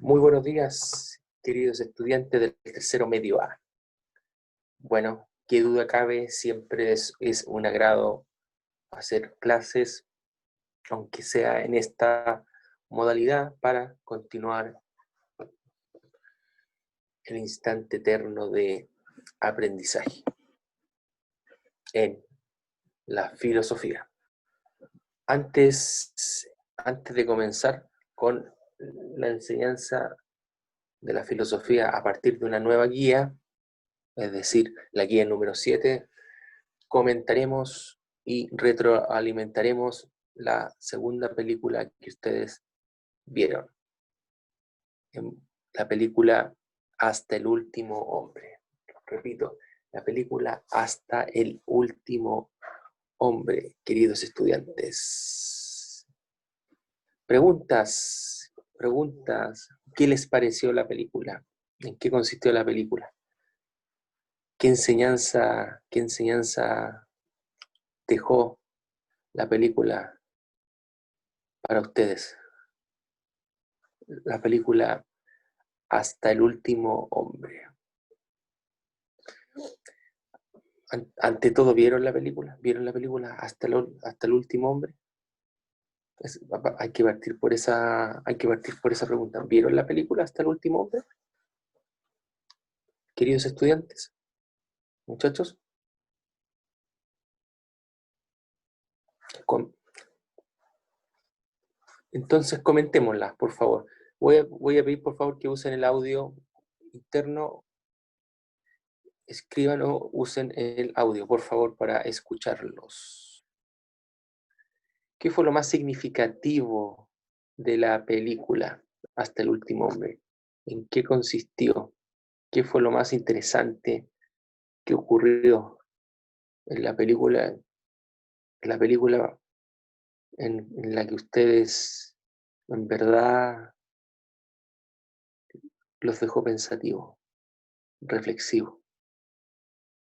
Muy buenos días, queridos estudiantes del tercero medio A. Bueno, qué duda cabe, siempre es un agrado hacer clases, aunque sea en esta modalidad, para continuar el instante eterno de aprendizaje en la filosofía. Antes de comenzar con la enseñanza de la filosofía a partir de una nueva guía, es decir, la guía número 7, comentaremos y retroalimentaremos la segunda película que ustedes vieron. La película Hasta el último hombre. Repito, la película Hasta el último hombre, queridos estudiantes. Preguntas. ¿Qué les pareció la película? ¿En qué consistió la película? ¿Qué enseñanza dejó la película para ustedes? La película Hasta el último hombre. Ante todo, ¿vieron la película? ¿Vieron la película Hasta el último hombre? Hay que partir por esa pregunta. ¿Vieron la película Hasta el último hombre? Queridos estudiantes, muchachos, entonces comentémosla, por favor. Voy a pedir, por favor, que usen el audio interno. Escriban o usen el audio, por favor, para escucharlos. ¿Qué fue lo más significativo de la película Hasta el último hombre? ¿En qué consistió? ¿Qué fue lo más interesante que ocurrió en la película, en la que ustedes en verdad los dejó pensativos, reflexivos?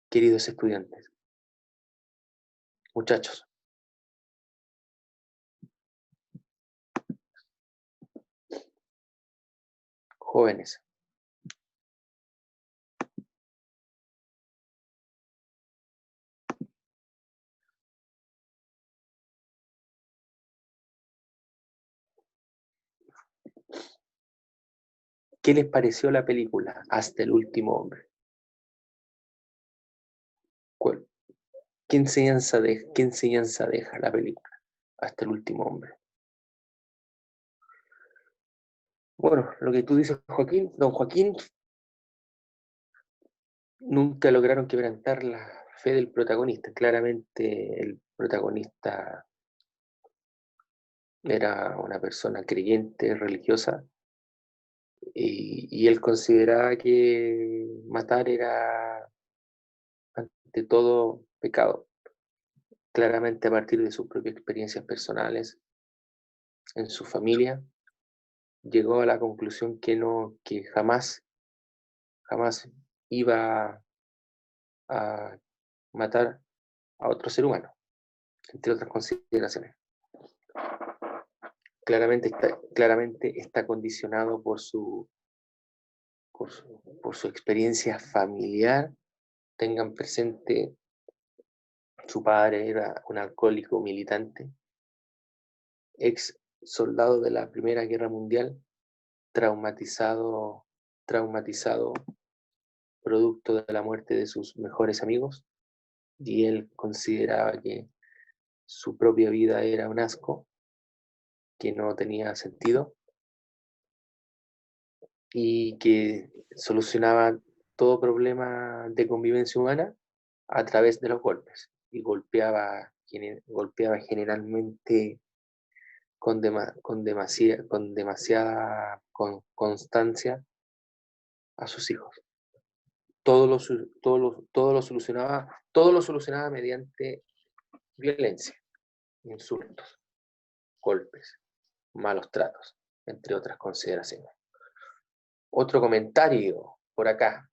Queridos estudiantes, muchachos, jóvenes, ¿qué les pareció la película Hasta el último hombre? ¿Qué enseñanza deja la película Hasta el último hombre? Bueno, lo que tú dices, Joaquín, don Joaquín, nunca lograron quebrantar la fe del protagonista. Claramente el protagonista era una persona creyente, religiosa, y él consideraba que matar era ante todo pecado. Claramente a partir de sus propias experiencias personales en su familia, llegó a la conclusión que jamás iba a matar a otro ser humano, entre otras consideraciones. Claramente está condicionado por su experiencia familiar. Tengan presente, su padre era un alcohólico militante, ex soldado de la Primera Guerra Mundial, traumatizado producto de la muerte de sus mejores amigos, y él consideraba que su propia vida era un asco, que no tenía sentido, y que solucionaba todo problema de convivencia humana a través de los golpes, y golpeaba generalmente con demasiada constancia a sus hijos. Todo lo solucionaba mediante violencia, insultos, golpes, malos tratos, entre otras consideraciones. Otro comentario por acá.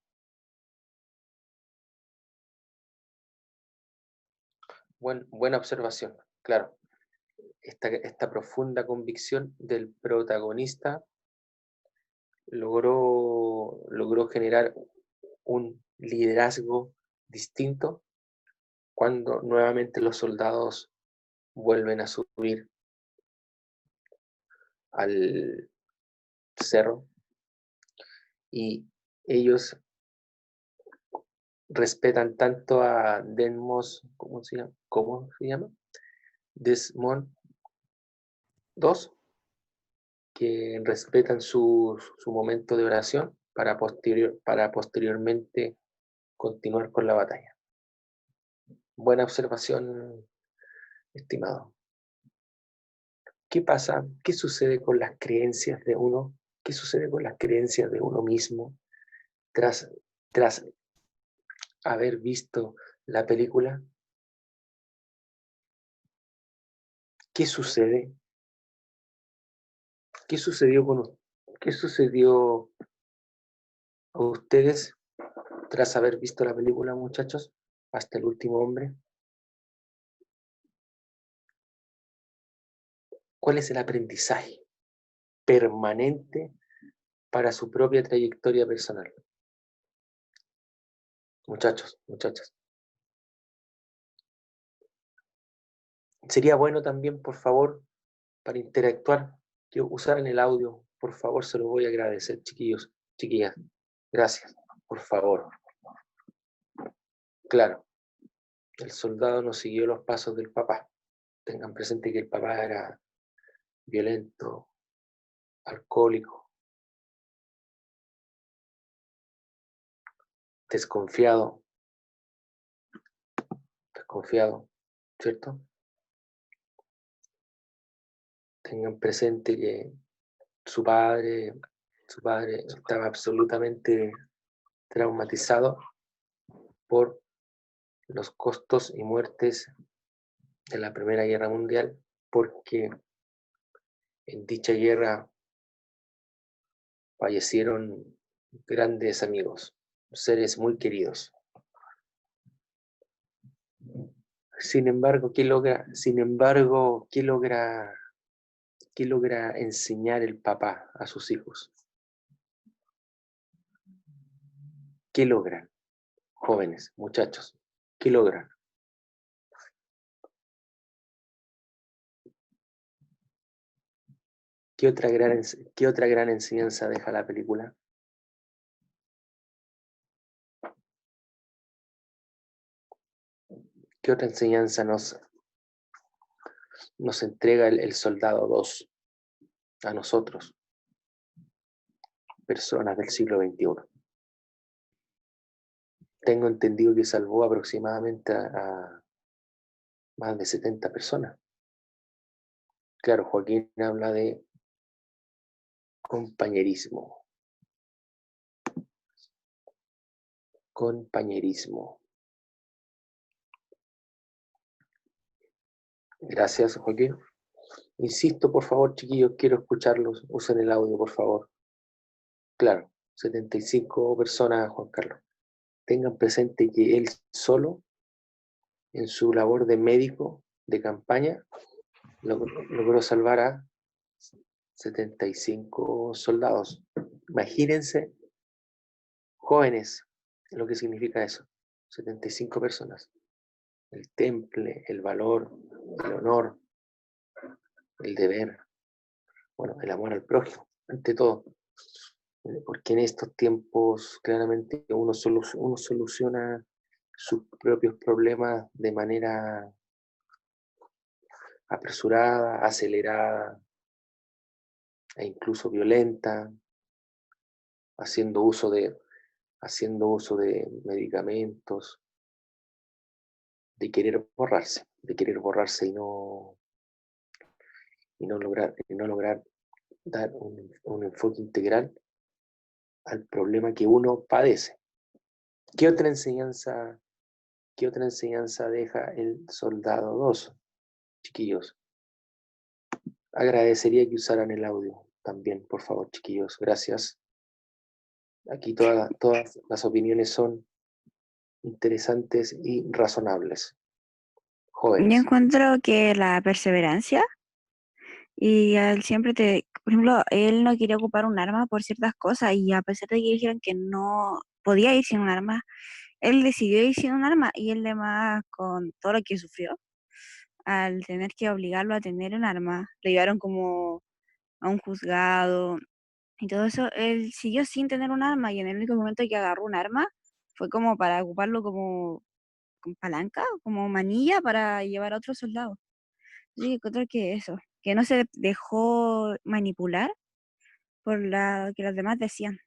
Buena observación, claro. Esta profunda convicción del protagonista logró generar un liderazgo distinto cuando nuevamente los soldados vuelven a subir al cerro y ellos respetan tanto a ¿cómo se llama? Desmond II, que respetan su momento de oración para posteriormente continuar con la batalla. Buena observación, estimado. ¿Qué pasa? ¿Qué sucede con las creencias de uno? ¿Qué sucede con las creencias de uno mismo tras, tras haber visto la película? ¿Qué sucede? ¿Qué sucedió qué sucedió a ustedes tras haber visto la película, muchachos? Hasta el último hombre. ¿Cuál es el aprendizaje permanente para su propia trayectoria personal? Muchachos, muchachas. Sería bueno también, por favor, para interactuar, que usaran el audio. Por favor, se lo voy a agradecer, chiquillos, chiquillas. Gracias, por favor. Claro, el soldado no siguió los pasos del papá. Tengan presente que el papá era violento, alcohólico, desconfiado, ¿cierto? Tengan presente que su padre estaba absolutamente traumatizado por los costos y muertes de la Primera Guerra Mundial, porque en dicha guerra fallecieron grandes amigos, seres muy queridos. Sin embargo, ¿qué logra enseñar el papá a sus hijos? ¿Qué logran? Jóvenes, muchachos, ¿qué logran? ¿Qué otra gran enseñanza deja la película? ¿Qué otra enseñanza nos entrega el Soldado 2 a nosotros, personas del siglo XXI? Tengo entendido que salvó aproximadamente a más de 70 personas. Claro, Joaquín habla de compañerismo. Compañerismo. Gracias, Joaquín. Insisto, por favor, chiquillos, quiero escucharlos. Usen el audio, por favor. Claro, 75 personas, Juan Carlos. Tengan presente que él solo, en su labor de médico de campaña, logró salvar a 75 soldados. Imagínense, jóvenes, lo que significa eso. 75 personas. El temple, el valor, el honor, el deber, bueno, el amor al prójimo, ante todo. Porque en estos tiempos claramente uno soluciona sus propios problemas de manera apresurada, acelerada e incluso violenta, haciendo uso de medicamentos, de querer borrarse y no lograr dar un enfoque integral al problema que uno padece. ¿Qué otra enseñanza deja el Soldado 2, chiquillos? Agradecería que usaran el audio también, por favor, chiquillos. Gracias. Aquí todas las opiniones son interesantes y razonables. Yo Jóvenes. encuentro que la perseverancia Y él siempre por ejemplo, él no quería ocupar un arma por ciertas cosas y a pesar de que dijeron que no podía ir sin un arma, él decidió ir sin un arma y él además con todo lo que sufrió, al tener que obligarlo a tener un arma, le llevaron como a un juzgado y todo eso, él siguió sin tener un arma y en el único momento que agarró un arma fue como para ocuparlo como palanca, como manilla para llevar a otro soldado. Así que encuentro que eso, que no se dejó manipular por la que los demás decían.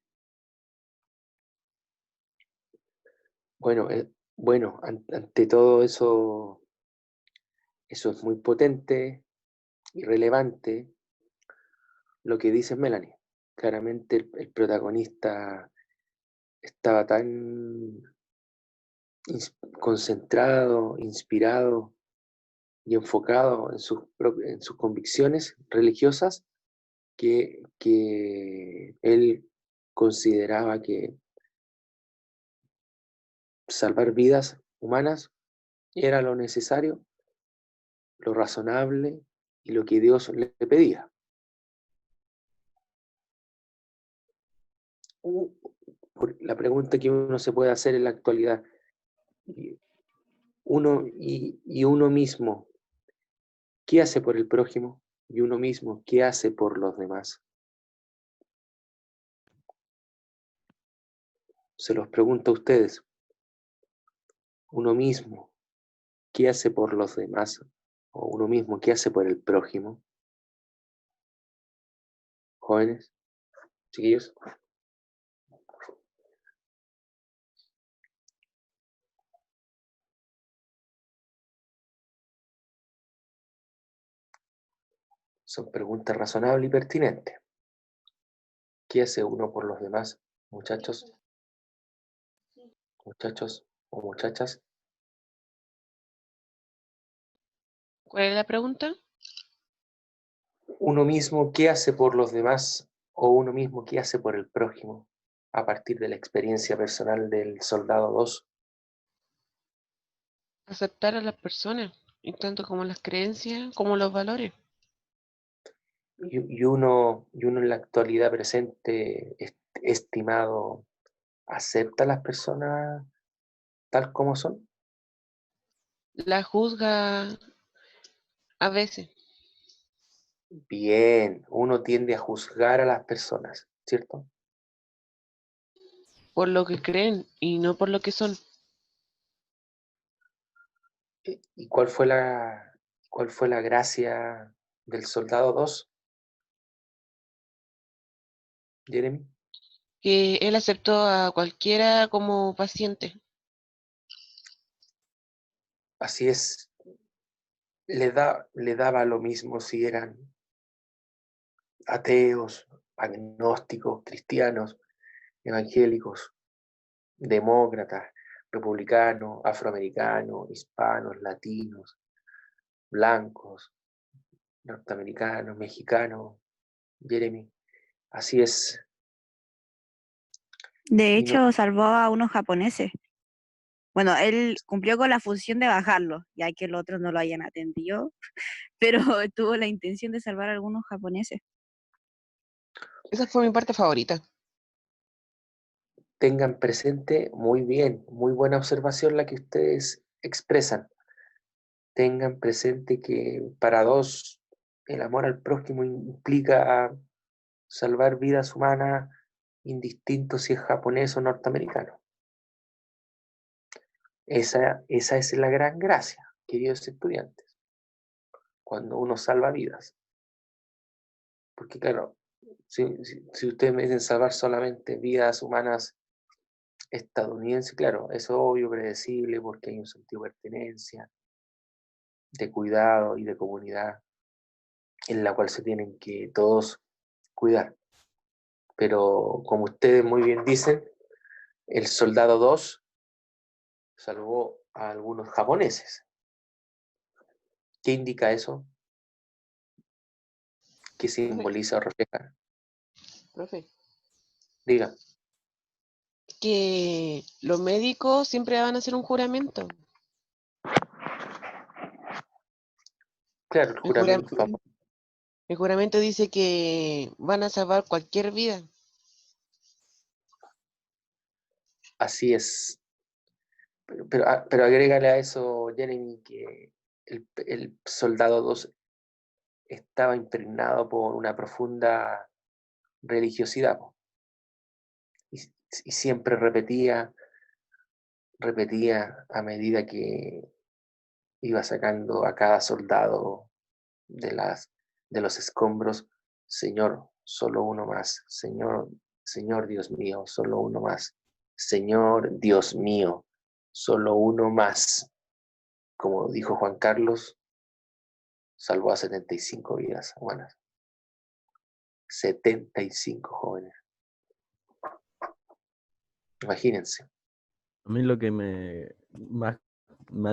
Bueno, ante todo eso, eso es muy potente y relevante lo que dice Melanie. Claramente el protagonista estaba tan concentrado, inspirado y enfocado en sus convicciones religiosas que él consideraba que salvar vidas humanas era lo necesario, lo razonable y lo que Dios le pedía. La pregunta que uno se puede hacer en la actualidad, uno mismo, ¿qué hace por el prójimo? Y uno mismo, ¿qué hace por los demás? Se los pregunto a ustedes, uno mismo, ¿qué hace por los demás? O uno mismo, ¿qué hace por el prójimo? Jóvenes, chiquillos, son preguntas razonables y pertinentes. ¿Qué hace uno por los demás, muchachos, muchachos o muchachas? ¿Cuál es la pregunta? Uno mismo, ¿qué hace por los demás? O uno mismo, ¿qué hace por el prójimo? A partir de la experiencia personal del soldado 2. Aceptar a las personas, y tanto como las creencias como los valores. Y uno en la actualidad presente, estimado, ¿acepta a las personas tal como son? La juzga a veces Bien, uno tiende a juzgar a las personas, ¿cierto? por lo que creen y no por lo que son. ¿Y cuál fue la gracia del soldado 2, Jeremy? Que él aceptó a cualquiera como paciente. Así es, le daba lo mismo si eran ateos, agnósticos, cristianos, evangélicos, demócratas, republicanos, afroamericanos, hispanos, latinos, blancos, norteamericanos, mexicanos, Jeremy. Así es. De Y no, hecho, salvó a unos japoneses. Bueno, él cumplió con la función de bajarlo, ya que los otros no lo hayan atendido, pero tuvo la intención de salvar a algunos japoneses. Esa fue mi parte favorita. tengan presente muy bien, muy buena observación la que ustedes expresan. Tengan presente que para dos el amor al prójimo implica salvar vidas humanas, indistinto si es japonés o norteamericano. Esa es la gran gracia, queridos estudiantes, cuando uno salva vidas. Porque claro, si ustedes me dicen salvar solamente vidas humanas estadounidenses, claro, eso es obvio, predecible, porque hay un sentido de pertenencia, de cuidado y de comunidad en la cual se tienen que todos cuidar. Pero como ustedes muy bien dicen, el soldado 2 salvó a algunos japoneses. ¿Qué indica eso? ¿Qué Profe, simboliza o refleja? profe, Diga, que los médicos siempre van a hacer un juramento. claro, el El juram- juramento famoso. El juramento dice que van a salvar cualquier vida. Así es. Pero agrégale a eso, Jeremy, que el soldado 2 estaba impregnado por una profunda religiosidad, po, y siempre repetía a medida que iba sacando a cada soldado de, de los escombros: Señor, solo uno más, Señor, Señor Dios mío, solo uno más, Señor Dios mío, solo uno más. Como dijo Juan Carlos, salvó a 75 vidas humanas. 75 jóvenes. Imagínense. A mí lo que más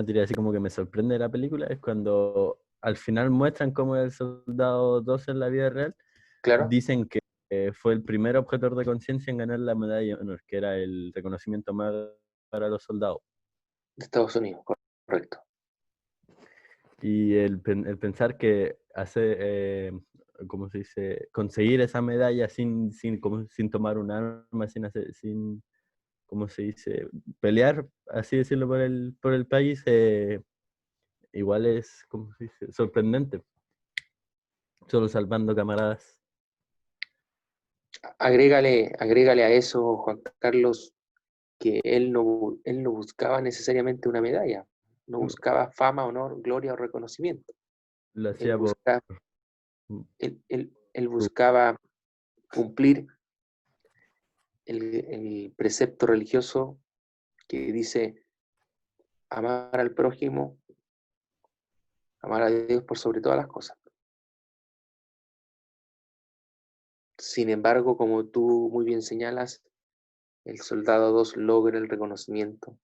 diría así como que me sorprende de la película es cuando al final muestran cómo el soldado 2 en la vida real. Claro, Dicen que fue el primer objetor de conciencia en ganar la medalla de honor, que era el reconocimiento más para los soldados. de Estados Unidos, correcto. Y el pensar que ¿cómo se dice? Conseguir esa medalla sin tomar un arma, sin ¿cómo se dice? Pelear, así decirlo, por el país, igual es, ¿cómo se dice? Sorprendente. Solo salvando camaradas. Agrégale a eso, Juan Carlos, que él no buscaba necesariamente una medalla, no buscaba fama, honor, gloria o reconocimiento. Lo Él hacía por él buscaba cumplir el precepto religioso que dice amar al prójimo, amar a Dios por sobre todas las cosas. Sin embargo, como tú muy bien señalas, el soldado 2 logra el reconocimiento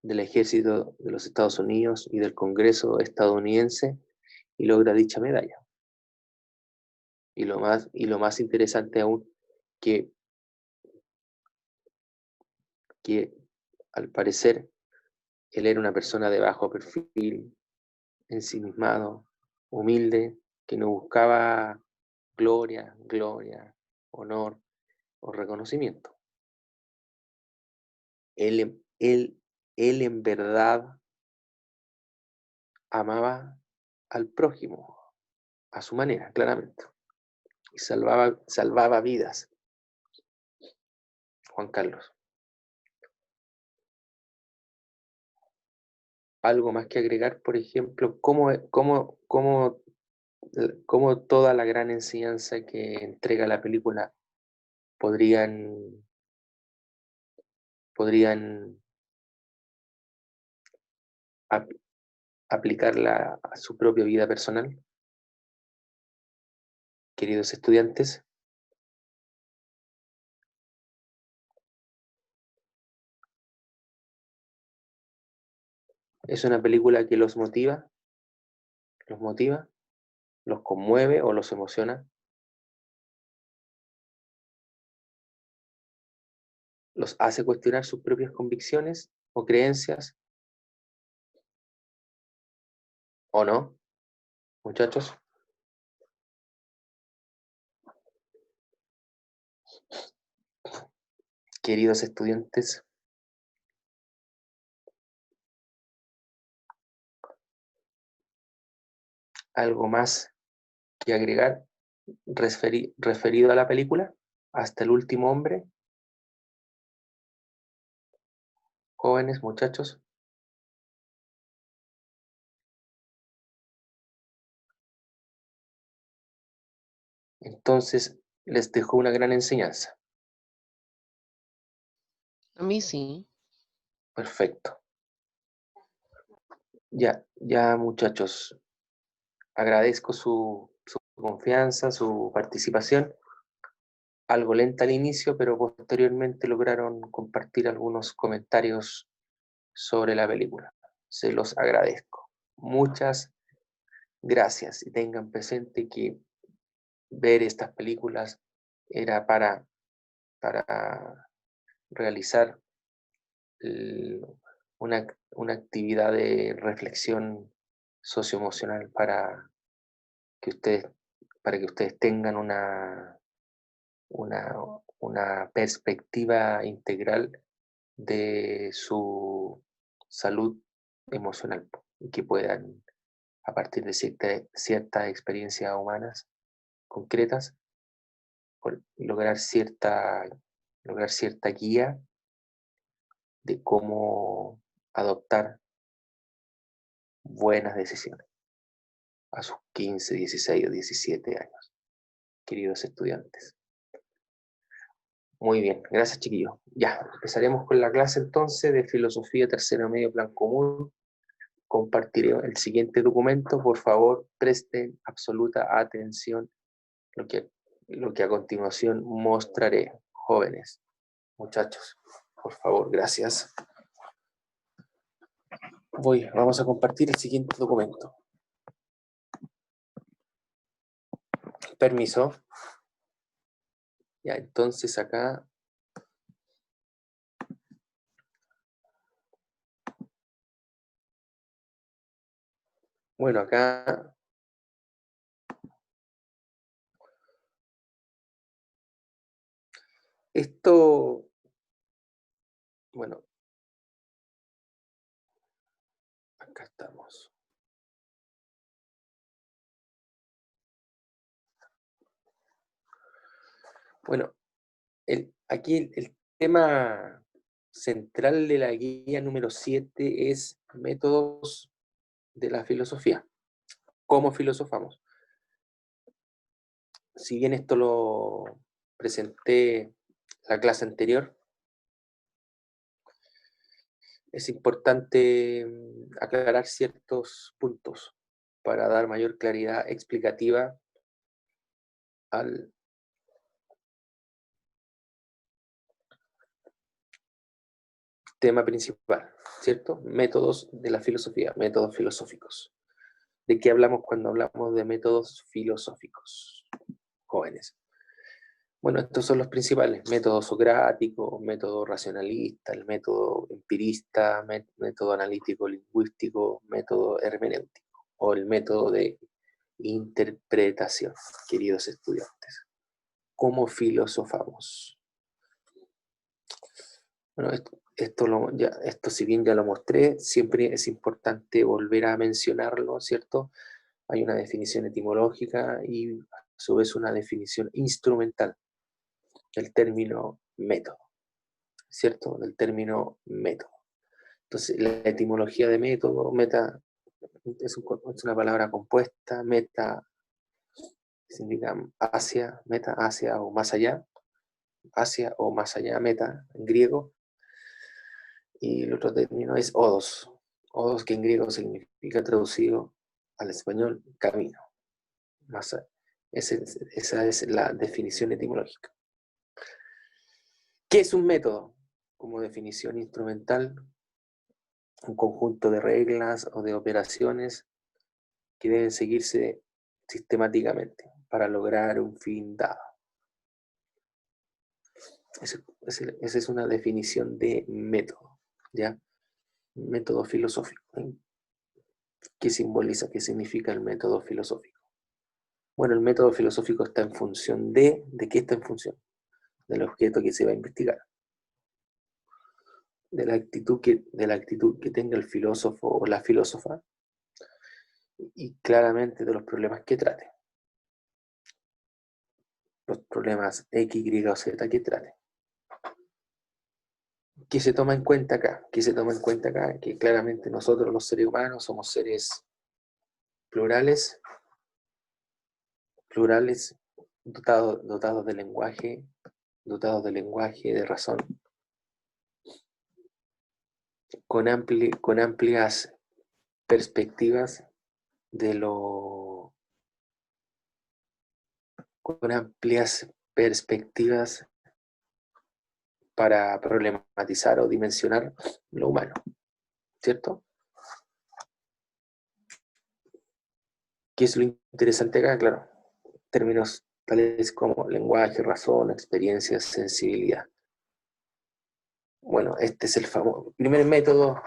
del ejército de los Estados Unidos y del Congreso estadounidense y logra dicha medalla. Y lo más interesante aún, que al parecer él era una persona de bajo perfil, ensimismado, humilde, que no buscaba gloria, honor o reconocimiento. Él en verdad amaba al prójimo a su manera, claramente, y salvaba vidas. Juan Carlos, algo más que agregar, por ejemplo, cómo toda la gran enseñanza que entrega la película podrían ap- aplicarla a su propia vida personal, queridos estudiantes. Es una película que los motiva, los conmueve o los emociona, los hace cuestionar sus propias convicciones o creencias, ¿o no, muchachos? Queridos estudiantes, ¿algo más que agregar referido a la película? Hasta el último hombre, jóvenes, muchachos. Entonces, les dejo una gran enseñanza. A mí sí. Perfecto. Ya muchachos, agradezco su confianza, su participación. Algo lenta al inicio, pero posteriormente lograron compartir algunos comentarios sobre la película. Se los agradezco. Muchas gracias, y tengan presente que ver estas películas era para realizar una actividad de reflexión socioemocional para para que ustedes tengan una perspectiva integral de su salud emocional y que puedan, a partir de ciertas experiencias humanas concretas, lograr cierta guía de cómo adoptar buenas decisiones a sus 15, 16 o 17 años, queridos estudiantes. Muy bien, gracias chiquillos. Ya, empezaremos con la clase entonces de Filosofía Tercero Medio Plan Común. Compartiré el siguiente documento. Por favor, presten absoluta atención lo que a continuación mostraré. Jóvenes, muchachos, por favor, gracias. Vamos a compartir el siguiente documento. Permiso. Ya, entonces acá bueno, acá esto, bueno, acá estamos. Bueno, aquí el tema central de la guía número 7 es métodos de la filosofía. ¿Cómo filosofamos? Si bien esto lo presenté la clase anterior, es importante aclarar ciertos puntos para dar mayor claridad explicativa al tema principal, ¿cierto? Métodos de la filosofía, métodos filosóficos. ¿De qué hablamos cuando hablamos de métodos filosóficos, jóvenes? Bueno, estos son los principales: método socrático, método racionalista, el método empirista, método analítico-lingüístico, método hermenéutico, o el método de interpretación, queridos estudiantes. ¿Cómo filosofamos? Bueno, esto si bien ya lo mostré, siempre es importante volver a mencionarlo, ¿cierto? Hay una definición etimológica y a su vez una definición instrumental del término método, ¿cierto? Del término método. Entonces, la etimología de método, meta, es una palabra compuesta, meta significa meta, hacia o más allá, meta en griego, y el otro término es odos, que en griego significa, traducido al español, camino. Esa es la definición etimológica. ¿Qué es un método? Como definición instrumental, un conjunto de reglas o de operaciones que deben seguirse sistemáticamente para lograr un fin dado. Esa es una definición de método, ¿ya? Método filosófico. ¿Qué simboliza? ¿Qué significa el método filosófico? Bueno, el método filosófico está en función ¿de qué está en función? Del objeto que se va a investigar. De la actitud que tenga el filósofo o la filósofa, y claramente de los problemas que trate. Los problemas X, Y o Z que trate. ¿Qué se toma en cuenta acá? ¿Qué se toma en cuenta acá? Que claramente nosotros los seres humanos somos seres plurales, dotados de lenguaje, de razón, con amplias perspectivas para problematizar o dimensionar lo humano, ¿cierto? ¿Qué es lo interesante acá? Claro, términos tales como lenguaje, razón, experiencia, sensibilidad. Bueno, este es el primer método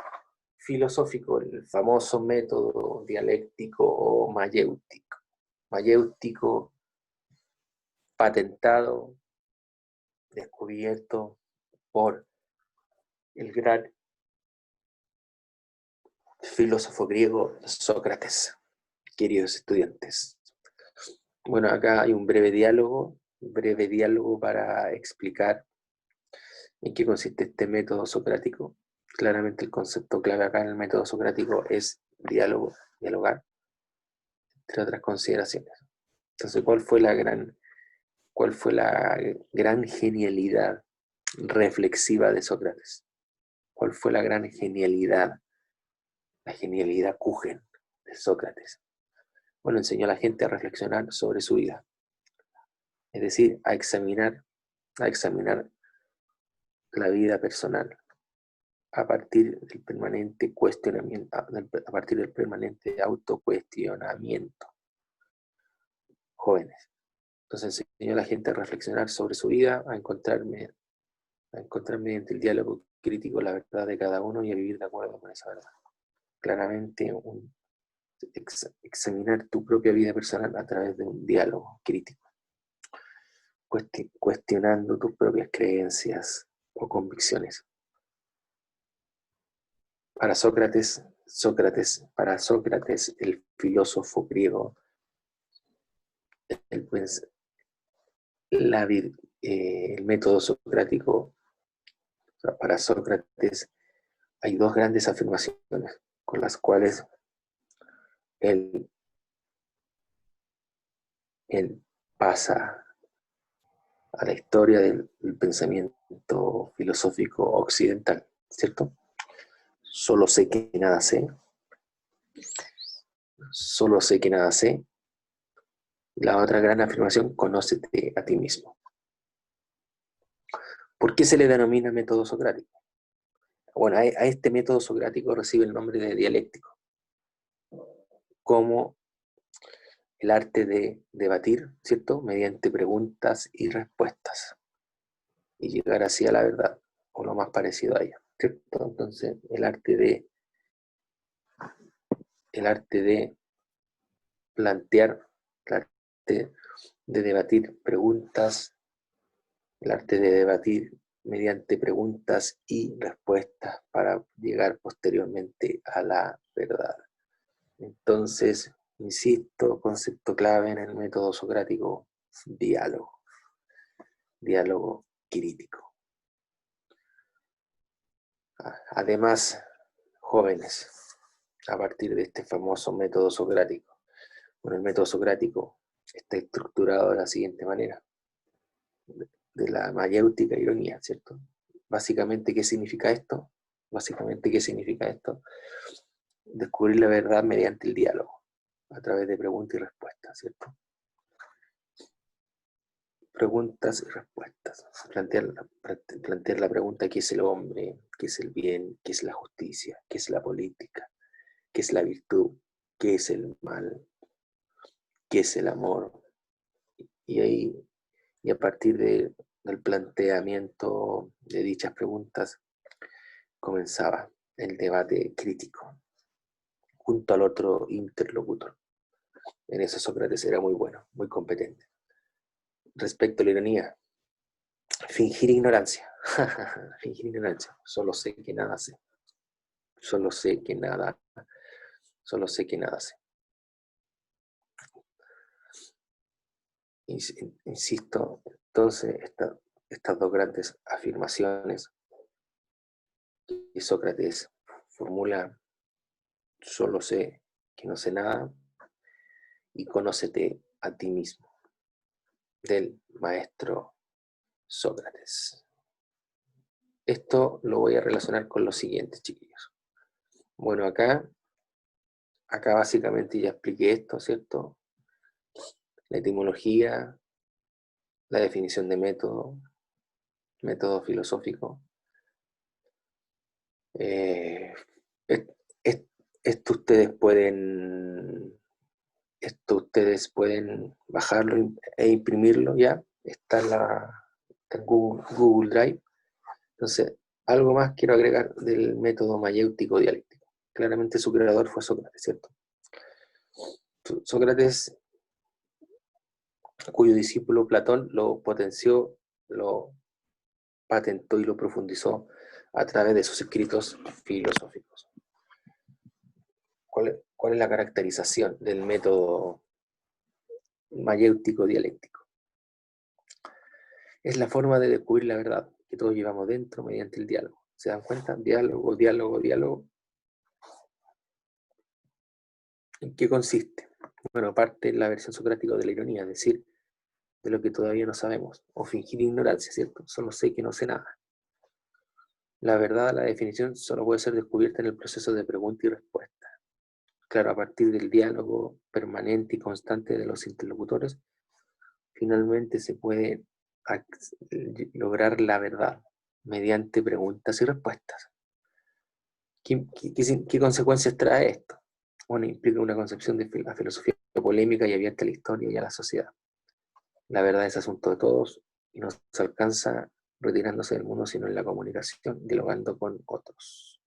filosófico, el famoso método dialéctico o mayéutico. mayéutico, patentado, descubierto por el gran filósofo griego Sócrates, queridos estudiantes. Bueno, acá hay un breve diálogo para explicar en qué consiste este método socrático. Claramente el concepto clave acá en el método socrático es diálogo, dialogar, entre otras consideraciones. Entonces, ¿cuál fue la gran genialidad reflexiva de Sócrates? ¿Cuál fue la gran genialidad, la genialidad Kuchen de Sócrates? Bueno, enseñó a la gente a reflexionar sobre su vida, es decir, a examinar la vida personal a partir del permanente cuestionamiento, a partir del permanente autocuestionamiento. Jóvenes. Entonces enseñó a la gente a reflexionar sobre su vida, a encontrar mediante el diálogo crítico la verdad de cada uno y a vivir de acuerdo con esa verdad. Claramente, examinar tu propia vida personal a través de un diálogo crítico, cuestionando tus propias creencias o convicciones. Para Sócrates, el filósofo griego, el método socrático, para Sócrates hay dos grandes afirmaciones con las cuales él pasa a la historia del pensamiento filosófico occidental, ¿cierto? Solo sé que nada sé. Solo sé que nada sé. La otra gran afirmación, conócete a ti mismo. ¿Por qué se le denomina método socrático? Bueno, a este método socrático recibe el nombre de dialéctico, como el arte de debatir, ¿cierto? Mediante preguntas y respuestas, y llegar así a la verdad, o lo más parecido a ella, ¿cierto? Entonces, el arte de plantear, el arte de debatir preguntas, el arte de debatir mediante preguntas y respuestas para llegar posteriormente a la verdad. Entonces, insisto, concepto clave en el método socrático, diálogo crítico. Además, jóvenes, a partir de este famoso método socrático, bueno, el método socrático está estructurado de la siguiente manera, de la mayéutica ironía, ¿cierto? Básicamente, ¿qué significa esto? Descubrir la verdad mediante el diálogo, a través de preguntas y respuestas, ¿cierto? Preguntas y respuestas. Plantear la pregunta: ¿qué es el hombre? ¿Qué es el bien? ¿Qué es la justicia? ¿Qué es la política? ¿Qué es la virtud? ¿Qué es el mal? ¿Qué es el amor? Y a partir del planteamiento de dichas preguntas comenzaba el debate crítico junto al otro interlocutor. En eso Sócrates era muy bueno, muy competente. Respecto a la ironía, fingir ignorancia. Fingir ignorancia. Solo sé que nada sé. Solo sé que nada sé. Insisto, entonces, estas dos grandes afirmaciones que Sócrates formula: solo sé que no sé nada, y conócete a ti mismo, del maestro Sócrates. Esto lo voy a relacionar con lo siguiente, chiquillos. Bueno, acá básicamente ya expliqué esto, ¿cierto? La etimología, la definición de método filosófico. Esto ustedes pueden bajarlo e imprimirlo ya. Está en Google Drive. Entonces, algo más quiero agregar del método mayéutico dialéctico. Claramente su creador fue Sócrates, ¿cierto? Sócrates cuyo discípulo Platón lo potenció, lo patentó y lo profundizó a través de sus escritos filosóficos. ¿Cuál es la caracterización del método mayéutico dialéctico? Es la forma de descubrir la verdad que todos llevamos dentro mediante el diálogo. ¿Se dan cuenta? Diálogo, diálogo, diálogo. ¿En qué consiste? Bueno, parte la versión socrática de la ironía, es decir, de lo que todavía no sabemos, o fingir ignorancia, ¿cierto? Solo sé que no sé nada. La verdad, la definición, solo puede ser descubierta en el proceso de pregunta y respuesta. Claro, a partir del diálogo permanente y constante de los interlocutores, finalmente se puede lograr la verdad mediante preguntas y respuestas. ¿Qué consecuencias trae esto? Bueno, implica una concepción de la filosofía polémica y abierta a la historia y a la sociedad. La verdad es asunto de todos y no se alcanza retirándose del mundo, sino en la comunicación, dialogando con otros.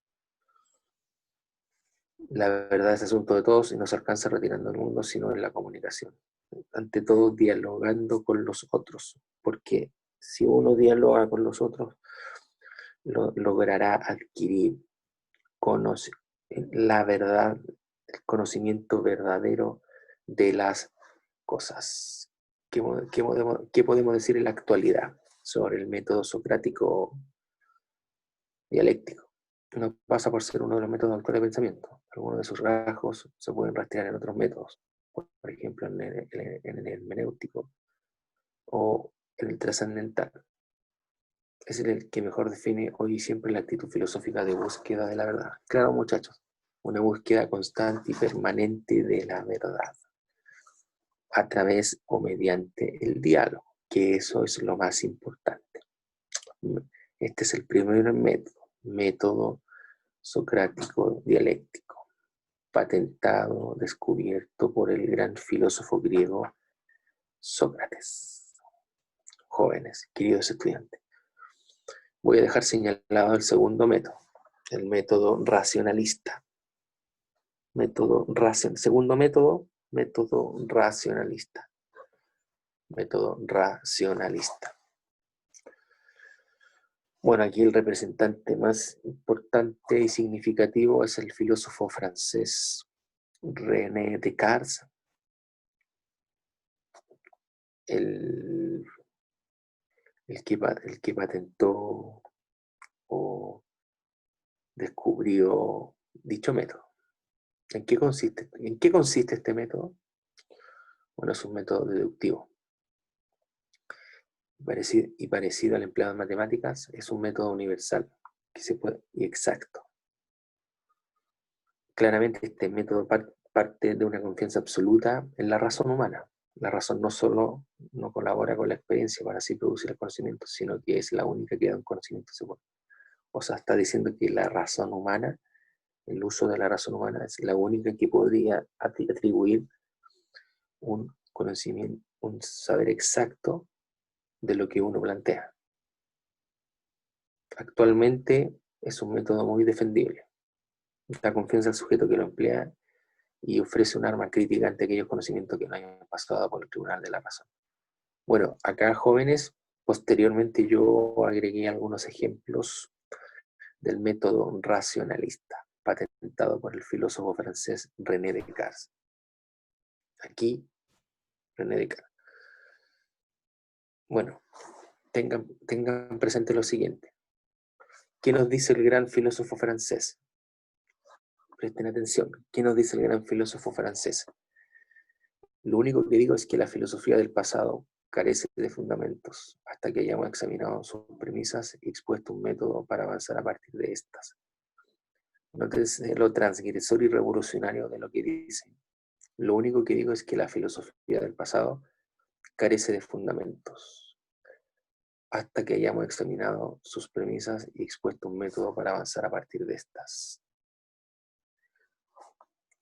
La verdad es asunto de todos y no se alcanza retirando del mundo, sino en la comunicación. Ante todo, dialogando con los otros, porque si uno dialoga con los otros, logrará adquirir la verdad, el conocimiento verdadero de las cosas. ¿Qué podemos decir en la actualidad sobre el método socrático dialéctico? No pasa por ser uno de los métodos actuales de pensamiento. Algunos de sus rasgos se pueden rastrear en otros métodos, por ejemplo en el hermenéutico o en el trascendental. Es el que mejor define hoy y siempre la actitud filosófica de búsqueda de la verdad. Claro, muchachos, una búsqueda constante y permanente de la verdad, a través o mediante el diálogo, que eso es lo más importante. Este es el primer método socrático dialéctico, patentado, descubierto por el gran filósofo griego Sócrates. Jóvenes, queridos estudiantes, voy a dejar señalado el segundo método, el método racionalista. Segundo método racionalista. Método racionalista. Bueno, aquí el representante más importante y significativo es el filósofo francés René Descartes, el que patentó o descubrió dicho método. ¿En qué consiste este método? Bueno, es un método deductivo. Parecido al empleado en matemáticas, es un método universal y exacto. Claramente este método parte de una confianza absoluta en la razón humana. La razón no solo no colabora con la experiencia para así producir el conocimiento, sino que es la única que da un conocimiento seguro. O sea, está diciendo que la razón humana, el uso de la razón humana es la única que podría atribuir un conocimiento, un saber exacto de lo que uno plantea. Actualmente es un método muy defendible. Da confianza al sujeto que lo emplea y ofrece un arma crítica ante aquellos conocimientos que no hayan pasado por el tribunal de la razón. Bueno, acá, jóvenes, posteriormente yo agregué algunos ejemplos del método racionalista, patentado por el filósofo francés René Descartes. Aquí, René Descartes. Bueno, tengan presente lo siguiente. ¿Qué nos dice el gran filósofo francés? Presten atención. ¿Qué nos dice el gran filósofo francés? Lo único que digo es que la filosofía del pasado carece de fundamentos hasta que hayamos examinado sus premisas y expuesto un método para avanzar a partir de estas. Nótese lo transgresor y revolucionario de lo que dice. Lo único que digo es que la filosofía del pasado carece de fundamentos hasta que hayamos examinado sus premisas y expuesto un método para avanzar a partir de estas.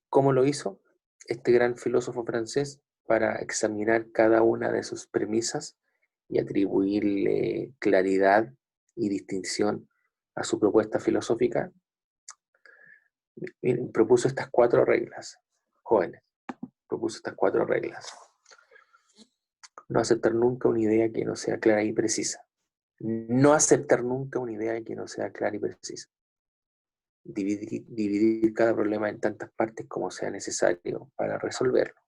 ¿Cómo lo hizo este gran filósofo francés? Para examinar cada una de sus premisas y atribuirle claridad y distinción a su propuesta filosófica. Miren, propuso estas 4 reglas, jóvenes. Propuso estas 4 reglas. No aceptar nunca una idea que no sea clara y precisa. No aceptar nunca una idea que no sea clara y precisa. Dividir cada problema en tantas partes como sea necesario para resolverlo.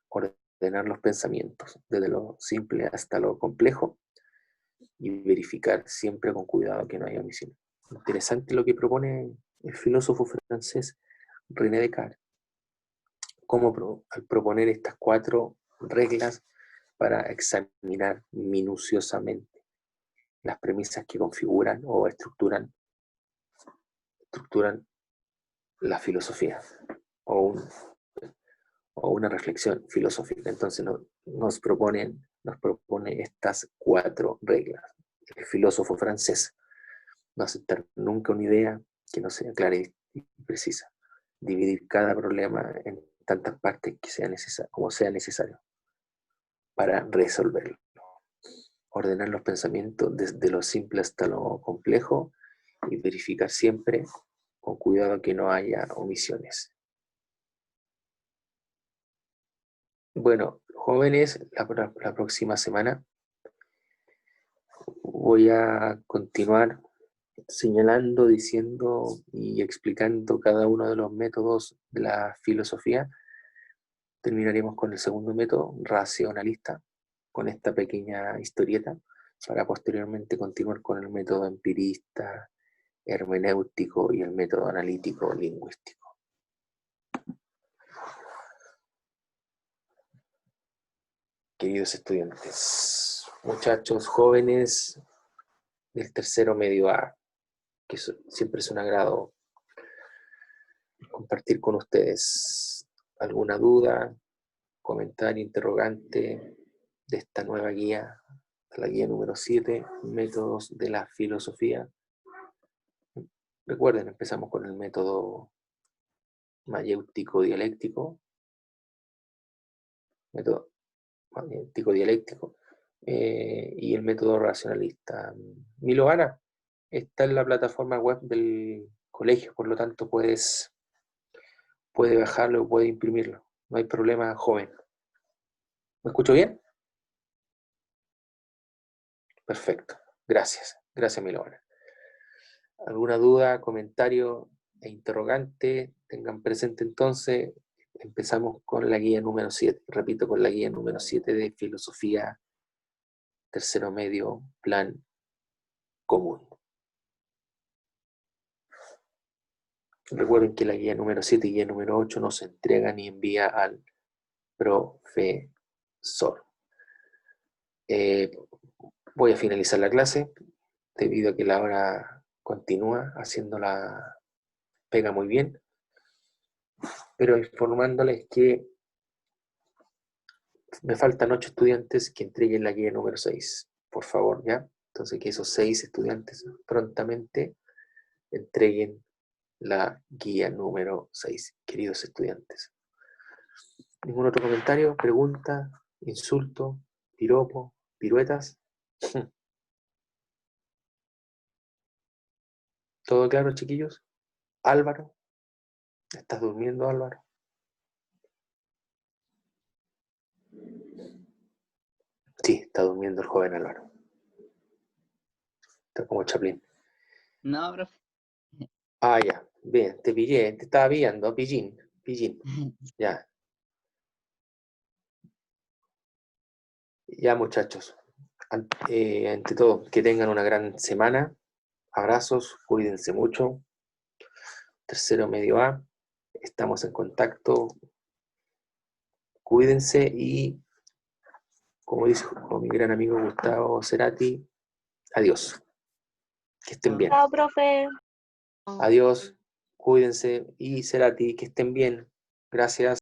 Ordenar los pensamientos, desde lo simple hasta lo complejo, y verificar siempre con cuidado que no haya omisiones. Interesante lo que propone el filósofo francés René Descartes, como al proponer estas 4 reglas para examinar minuciosamente las premisas que configuran o estructuran la filosofía o una reflexión filosófica. Entonces nos propone estas 4 reglas. El filósofo francés: no aceptar nunca una idea que no sea clara y precisa. Dividir cada problema en tantas partes como sea necesario para resolverlo. Ordenar los pensamientos desde lo simple hasta lo complejo y verificar siempre con cuidado que no haya omisiones. Bueno, jóvenes, la próxima semana voy a continuar señalando, diciendo y explicando cada uno de los métodos de la filosofía. Terminaremos con el segundo método, racionalista, con esta pequeña historieta, para posteriormente continuar con el método empirista, hermenéutico y el método analítico lingüístico. Queridos estudiantes, muchachos jóvenes del tercero medio A, que siempre es un agrado compartir con ustedes alguna duda, comentario, interrogante de esta nueva guía, la guía número 7, métodos de la filosofía. Recuerden, empezamos con el método mayéutico dialéctico, y el método racionalista. Milovana está en la plataforma web del colegio, por lo tanto puede bajarlo o puede imprimirlo. No hay problema, joven. ¿Me escucho bien? Perfecto. Gracias. Gracias, Milovana. ¿Alguna duda, comentario e interrogante? Tengan presente entonces. Empezamos con la guía número 7. Repito, con la guía número 7 de filosofía, tercero medio, plan común. Recuerden que la guía número 7 y guía número 8 no se entrega ni envía al profesor. Voy a finalizar la clase debido a que la hora continúa haciendo la pega muy bien, pero informándoles que me faltan 8 estudiantes que entreguen la guía número 6, por favor, ¿ya? Entonces que esos 6 estudiantes prontamente entreguen la guía número 6, queridos estudiantes. ¿Ningún otro comentario, pregunta, insulto, piropo, piruetas? ¿Todo claro, chiquillos? Álvaro, ¿estás durmiendo, Álvaro? Sí, está durmiendo el joven Álvaro. Está como Chaplin. No, profe. Ah, ya, bien, te pillé, te estaba pillando, pillín. Ya. Ya, muchachos. Ante todo, que tengan una gran semana. Abrazos, cuídense mucho. Tercero medio A, estamos en contacto. Cuídense y, como dijo mi gran amigo Gustavo Cerati, adiós. Que estén bien. Chao, profe. Adiós, cuídense y Cerati, que estén bien. Gracias.